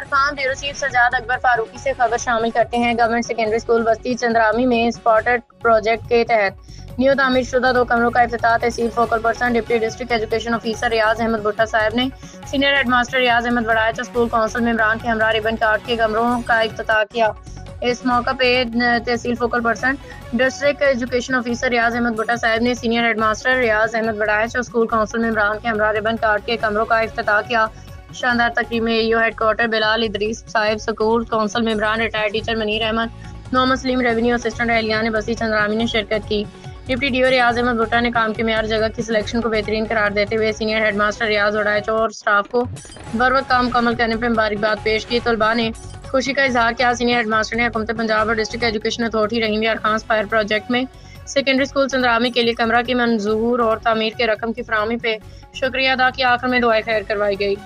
इंतजार Khan, bureau chief Sajjad Akbar Farooqui से खबर शामिल करते हैं। गवर्नमेंट सेकेंडरी स्कूल बस्ती चंद्रामी में स्पॉटेड प्रोजेक्ट के तहत न्यू तामीर शुदा 2 कमरों का इफ्तिताह tehsil focal person deputy district education officer Riaz Ahmad Bhutta साहब ने senior headmaster Riaz Ahmad Waraich school council मेंबरान के हमरा रिबन काट के कमरों का इफ्तिताह किया। इस मौका पे tehsil focal person district education officer Riaz Ahmad Bhutta साहब ने सीनियर हेडमास्टर रियाज अहमद वड़ायच और स्कूल काउंसिल मेंबरान के हमरा रिबन काट के कमरों का इफ्तिताह किया। शानदार तकरीब में एईओ हेडक्वार्टर बिलाल इदरीस साहिब, स्कूल काउंसिल मेंबरान, retired teacher Munir Ahmad, Mohammad Saleem, revenue assistant एहलियान बस्ती चंद्रामी ने शिरकत की। डिप्टी डीओ रियाज अहमद भुट्टा ने काम के मेयार जगह की सिलेक्शन को बेहतरीन करार देते हुए सीनियर हेडमास्टर रियाज वड़ायच और स्टाफ को बर वक्त काम मुकम्मल करने पर मुबारकबाद पेश की। तलबा ने खुशी का इजहार किया। सीनियर हेडमास्टर ने हुकूमत पंजाब और डिस्ट्रिक्ट एजुकेशन अथॉरिटी रहीम यार खान फायर प्रोजेक्ट में सेकेंडरी स्कूल चंद्रामी के लिए कमरा की मंजूर और तामीर के रकम की फराहमी पे शुक्रिया अदा किया। आखिर में दुआए खैर करवाई गई।